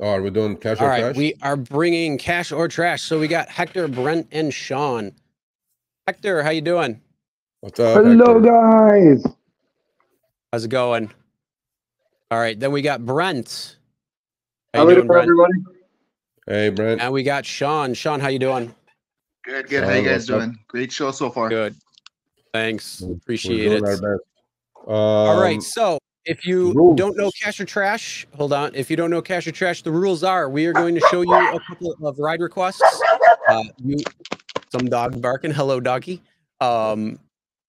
Oh, are we doing cash All or right, trash? we are bringing cash or trash. So we got Hector, Brent, and Sean. Hector, how you doing? What's up, Hello, Hector? guys. How's it going? All right, then we got Brent. How How you are doing, Brent? everybody? Hey, Brent. And we got Sean. Sean, how you doing? Good, good. How you guys what's up? doing? Great show so far. Good. Thanks. We're Appreciate doing it. our best. All right, so if you rules. don't know cash or trash, hold on. If you don't know cash or trash, the rules are we are going to show you a couple of ride requests. Some dog barking. Hello, doggy.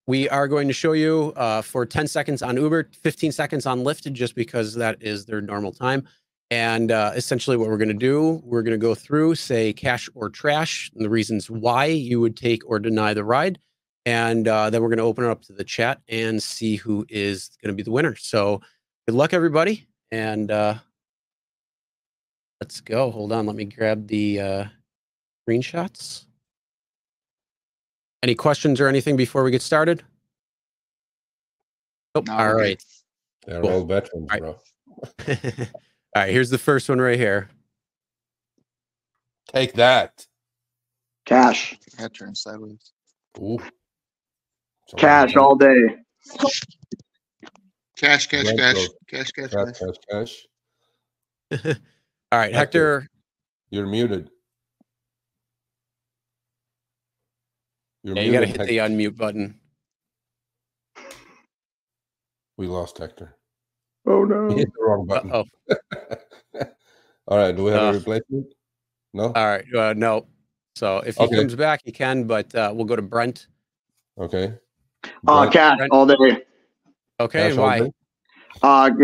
We are going to show you for 10 seconds on Uber, 15 seconds on Lyft, just because that is their normal time. And essentially what we're going to do, we're going to go through, say cash or trash, and the reasons why you would take or deny the ride. And then we're going to open it up to the chat and see who is going to be the winner. So good luck, everybody. And let's go. Hold on. Let me grab the screenshots. Any questions or anything before we get started? Nope. No, All we're right. They're Cool. all veterans, All right. bro. All right. Here's the first one right here. Take that. Cash. Head turn sideways. Ooh. Cash all day. Cash, cash, Brent cash, goes, cash, cash, Cash, cash. cash, cash. All right, Hector. You're muted. You're Yeah, you got to muted, hit the unmute button. We lost Hector. Oh, no. He hit the wrong button. Uh-oh. All right. Do we have a replacement? No? All right. No. So if he Okay. comes back, he can, but we'll go to Brent. Okay. Brent, Cash Brent. all day. Okay. cash And all why? day?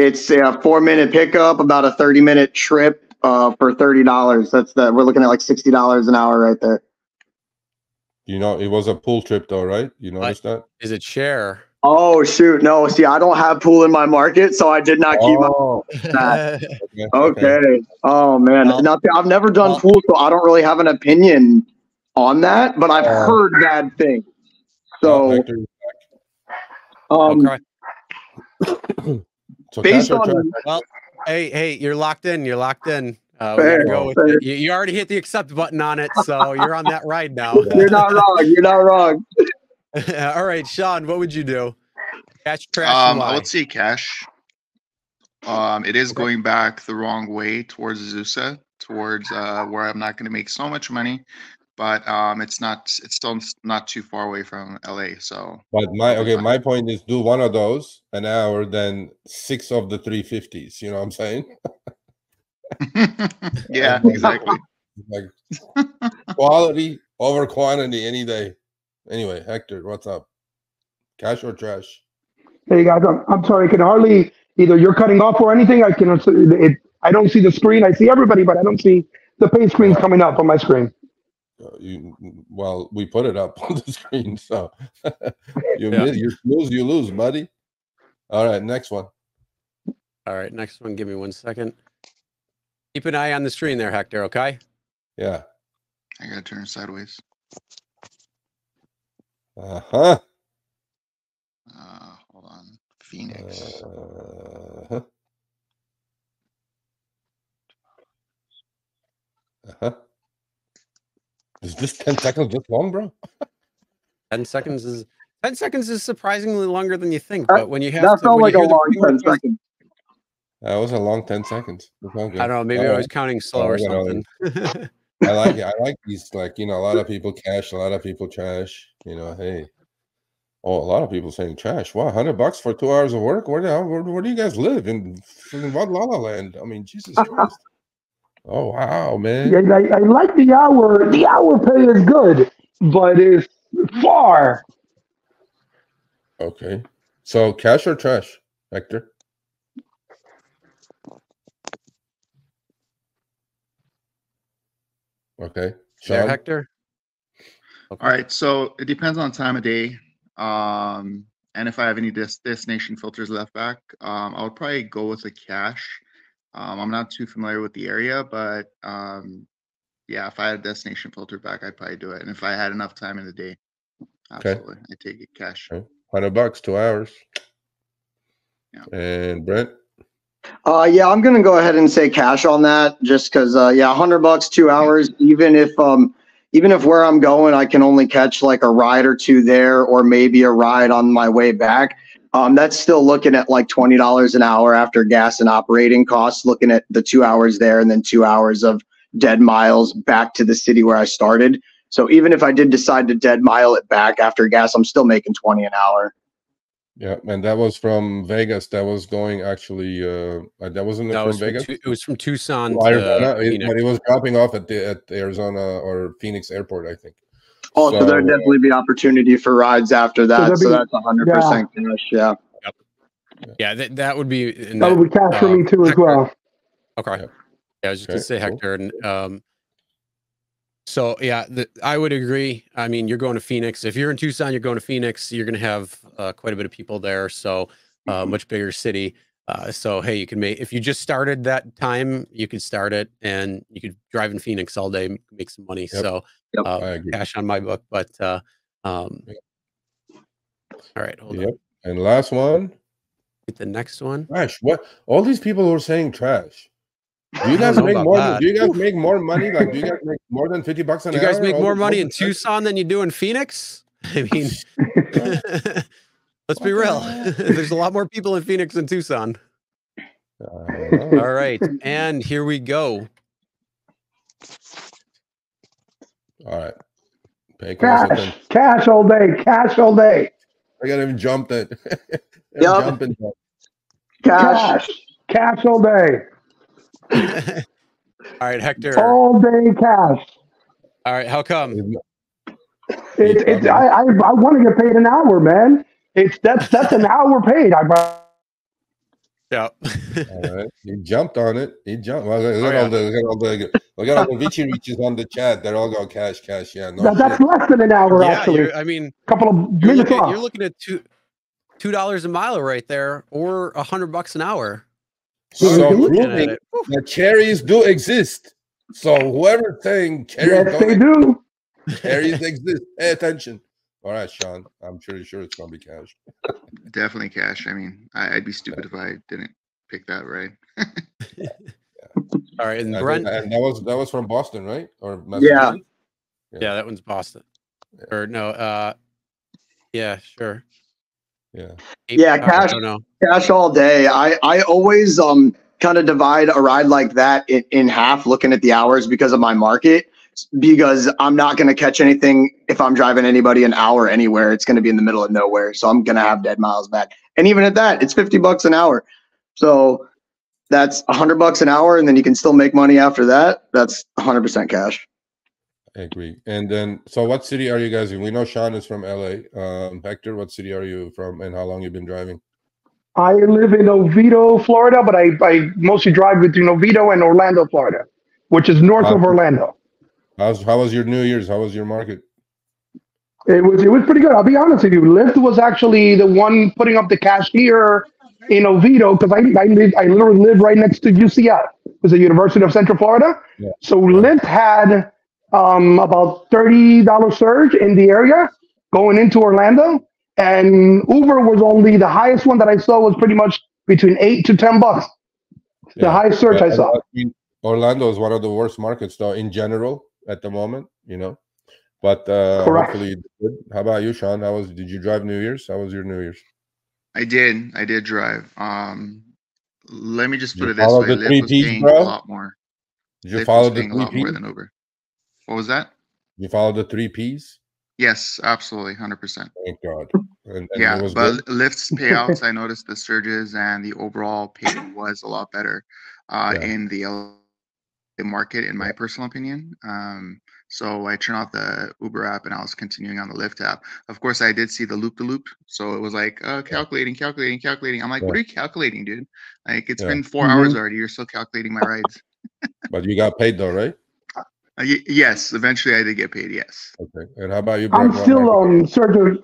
It's a 4-minute pickup, about a 30-minute trip for $30. That's that. We're looking at like $60 an hour right there. You know, it was a pool trip though, right? You noticed that? Is it share? Oh, shoot. No, see, I don't have pool in my market, so I did not keep my. Oh, Okay. Oh, man. Well, Now, I've never done pool, so I don't really have an opinion on that, but I've heard bad things. So, Hector, Okay. so based cash or trash? on. Well, hey, you're locked in. You're locked in. We Fair, gotta go with fair. it. You already hit the accept button on it, so you're on that ride now. You're not wrong. You're not wrong. All right, Sean, what would you do? Cash, trash, and why? I would say cash. It is going back the wrong way towards Azusa, towards where I'm not going to make so much money, but it's still not too far away from LA. So, But my point is do one of those an hour, then 6 of the 350s. You know what I'm saying? yeah, exactly. Like quality over quantity any day. Anyway, Hector, what's up? Cash or trash? Hey guys, I'm sorry. I can hardly either you're cutting off or anything. I can I don't see the screen. I see everybody, but I don't see the pay screens coming up on my screen. Well, we put it up on the screen, so you lose, buddy. All right, next one. All right, next one. Give me 1 second. Keep an eye on the screen there, Hector. Okay. Yeah. I gotta turn sideways. Uh-huh. Hold on. Phoenix. Uh-huh. Uh-huh. Is this 10 seconds just long, bro? 10 seconds is surprisingly longer than you think. But when you have that to, felt when like you a hear the long ping 10 request- seconds. That was a long 10 seconds. I I don't know. Maybe I was counting slow or something. I like it. I like these, like, a lot of people cash, a lot of people trash. Hey. Oh, a lot of people saying trash. Wow, $100 for 2 hours of work? Where do you guys live? In what La La Land? I mean, Jesus Christ. Oh, wow, man. Yeah, I like the hour. The hour pay is good, but it's far. Okay. So cash or trash, Hector? Okay. Sean? There, Hector. All right, so it depends on time of day, and if I have any destination filters left back. I would probably go with the cash. I'm not too familiar with the area, but yeah, if I had a destination filter back, I'd probably do it. And if I had enough time in the day, absolutely, I'd take it cash. Okay. $100, 2 hours. Yeah. And Brent? Yeah, I'm gonna go ahead and say cash on that, just because. Yeah, $100, 2 hours. Even if where I'm going, I can only catch like a ride or two there, or maybe a ride on my way back. That's still looking at like $20 an hour after gas and operating costs. Looking at the 2 hours there, and then 2 hours of dead miles back to the city where I started. So even if I did decide to dead mile it back after gas, I'm still making 20 an hour. Yeah, and that was from Vegas. That was going actually. That wasn't it from Vegas. It was from Tucson to Arizona, Phoenix. but it was dropping off at the Arizona or Phoenix airport, I think. Oh, so there'd definitely be opportunity for rides after that. So that's 100% cash. Yeah. Yep. Yeah, that would be. That would be cash for me too, Hector, as well. Okay. Yeah, I was just gonna say, Hector, and so yeah, I would agree. I mean, you're going to Phoenix. If you're in Tucson, you're going to Phoenix. You're going to have quite a bit of people there. So much bigger city. So hey, you can if you just started that time, you could start it, and you could drive in Phoenix all day, make some money. Yep. So cash on my book. But all right, hold on. And last one. Get the next one. Trash. What? All these people who are saying trash. Do you guys make more? Do you guys make more money? Like, do you guys make more than $50 an hour? Do you guys make more money in Tucson than you do in Phoenix? I mean, let's be real. There's a lot more people in Phoenix than Tucson. All right, and here we go. All right. Pay cash all day. Cash all day. I got him jumped it. Yep. Cash all day. All right, Hector. All day cash. All right, how come? I want to get paid an hour, man. That's an hour paid. Yeah. All right. He jumped on it. He jumped. Well, look at all the Vichy reaches on the chat. They're all going cash. Yeah. No, that's less than an hour, actually. I mean, a couple of minutes off. You're looking at $2 a mile right there, or $100 an hour. So proving that cherries do exist. So whoever's saying cherries do. Cherries exist. Pay attention. All right, Sean. I'm pretty sure it's gonna be cash. Definitely cash. I mean, I'd be stupid if I didn't pick that right. All right, and Brent, and that was from Boston, right? Or yeah, that one's Boston. Yeah. Or no, yeah, sure. Yeah, cash all day. I always kind of divide a ride like that in half, looking at the hours because of my market, because I'm not going to catch anything if I'm driving anybody an hour anywhere. It's going to be in the middle of nowhere, so I'm going to have dead miles back. And even at that, it's $50 an hour. So that's $100 an hour, and then you can still make money after that. That's 100% cash. I agree. And then, so what city are you guys in? We know Sean is from LA. Hector, what city are you from, and how long you been driving? I live in Oviedo, Florida, but I mostly drive between Oviedo and Orlando, Florida, which is north of Orlando. How was your New Year's? How was your market? It was pretty good. I'll be honest with you. Lyft was actually the one putting up the cash here in Oviedo, because I literally live right next to UCF, it's the University of Central Florida. Yeah. So Lyft had about $30 surge in the area going into Orlando, and Uber was only the highest one that I saw was pretty much between $8 to $10. The highest surge I saw. Orlando is one of the worst markets, though, in general at the moment, But hopefully, good. How about you, Sean? Did you drive New Year's? How was your New Year's? I did drive. Let me just put it this way: Lyft was paying a lot more. Did you follow the 3 Ps? A lot more than Uber. What was that? You follow the 3 Ps? Yes, absolutely, 100%. Thank God. And yeah, but Lyft's payouts, I noticed the surges and the overall pay was a lot better in the LA market, in my personal opinion. So I turned off the Uber app and I was continuing on the Lyft app. Of course, I did see the loop-to-loop. So it was like, calculating. I'm like, what are you calculating, dude? Like, it's been 4 hours already. You're still calculating my rides. But you got paid though, right? Yes, eventually I did get paid, yes. Okay. And how about you, Brent? I'm still, Sergio.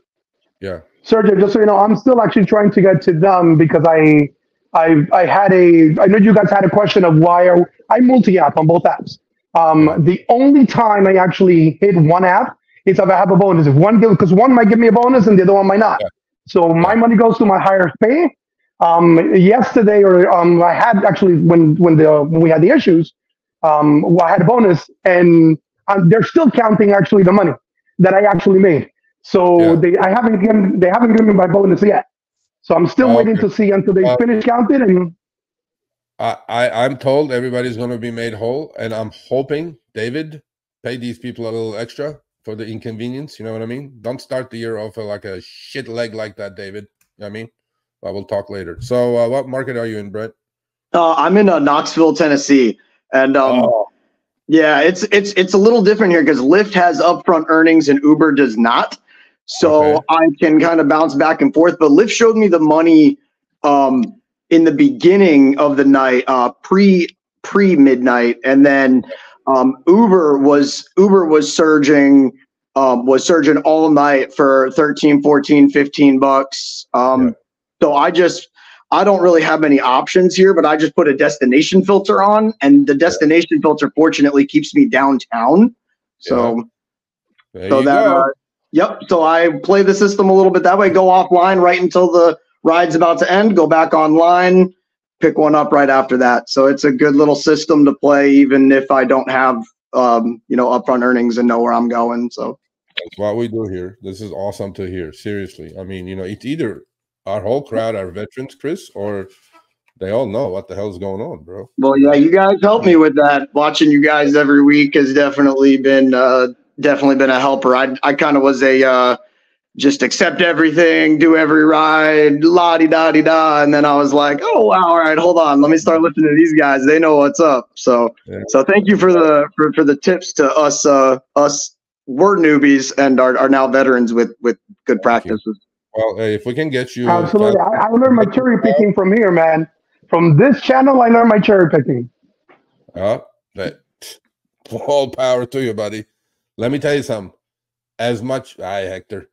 Yeah. Sergio, just so you know, I'm still actually trying to get to them because I know you guys had a question of why I multi-app on both apps. The only time I actually hit one app is if I have a bonus. Because one might give me a bonus and the other one might not. Yeah. So my money goes to my highest pay. Yesterday, or I had actually when we had the issues, well, I had a bonus, and they're still counting actually the money that I actually made. So they haven't given me my bonus yet. So I'm still waiting to see until they finish counting. And I'm told everybody's going to be made whole, and I'm hoping David pay these people a little extra for the inconvenience. You know what I mean? Don't start the year off like a shit leg like that, David. You know what I mean? But we'll talk later. So what market are you in, Brett? I'm in Knoxville, Tennessee, and yeah, it's a little different here because Lyft has upfront earnings and Uber does not. So I can kind of bounce back and forth. But Lyft showed me the money in the beginning of the night, pre midnight, and then Uber was surging all night for 13, 14, 15 bucks. So I don't really have many options here, but I just put a destination filter on, and the destination filter fortunately keeps me downtown. So, yep. So I play the system a little bit that way, go offline right until the ride's about to end, go back online, pick one up right after that. So it's a good little system to play, even if I don't have, upfront earnings and know where I'm going. So that's what we do here. This is awesome to hear. Seriously. I mean, it's either our whole crowd are veterans, Chris, or they all know what the hell's going on, bro. Well, yeah, you guys help me with that. Watching you guys every week has definitely been a helper. I kind of was a just accept everything, do every ride, la-di-da-di-da, and then I was like, oh wow, all right, hold on, let me start listening to these guys. They know what's up. So so thank you for the tips to us we're newbies and are now veterans with good practices. Well, hey, if we can get you absolutely, I learned my cherry picking from here, man. From this channel, I learned my cherry picking. All power to you, buddy. Let me tell you something. As much, Hector,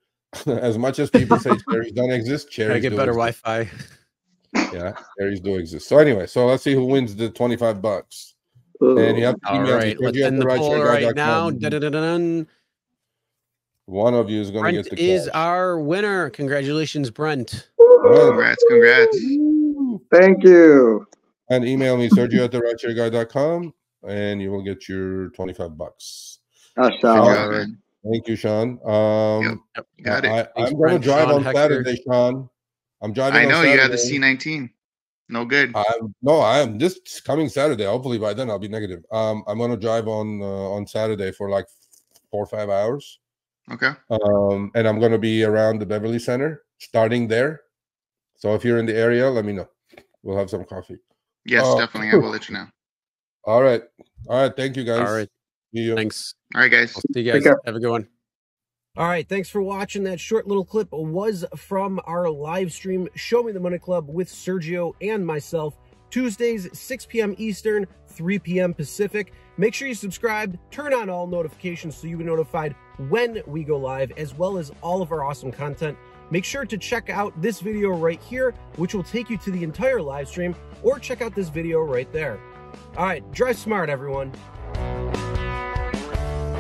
as much as people say cherries don't exist, cherries get better Wi-Fi. Yeah, cherries do exist. So anyway, so let's see who wins the $25. And you have to all right, let's end the poll right now. One of you is going to get the cash. Is our winner. Congratulations, Brent. Congrats. Thank you. And email me, Sergio@RideShareGuy.com, and you will get your $25. Sean. Thank you, Sean. Got it. I'm going to drive on Saturday, Sean. I'm driving. I know you had the C19. No good. I am this coming Saturday. Hopefully by then I'll be negative. I'm going to drive on Saturday for like 4 or 5 hours. Okay. And I'm going to be around the Beverly Center, starting there. So if you're in the area, let me know. We'll have some coffee. Yes, definitely. I will let you know. All right. Thank you, guys. All right. See you. Thanks. All right, guys. I'll see you guys. Have a good one. All right. Thanks for watching. That short little clip was from our live stream, Show Me the Money Club with Sergio and myself. Tuesdays, 6 p.m. Eastern, 3 p.m. Pacific. Make sure you subscribe, turn on all notifications so you'll be notified when we go live, as well as all of our awesome content. Make sure to check out this video right here, which will take you to the entire live stream, or check out this video right there. All right, drive smart, everyone.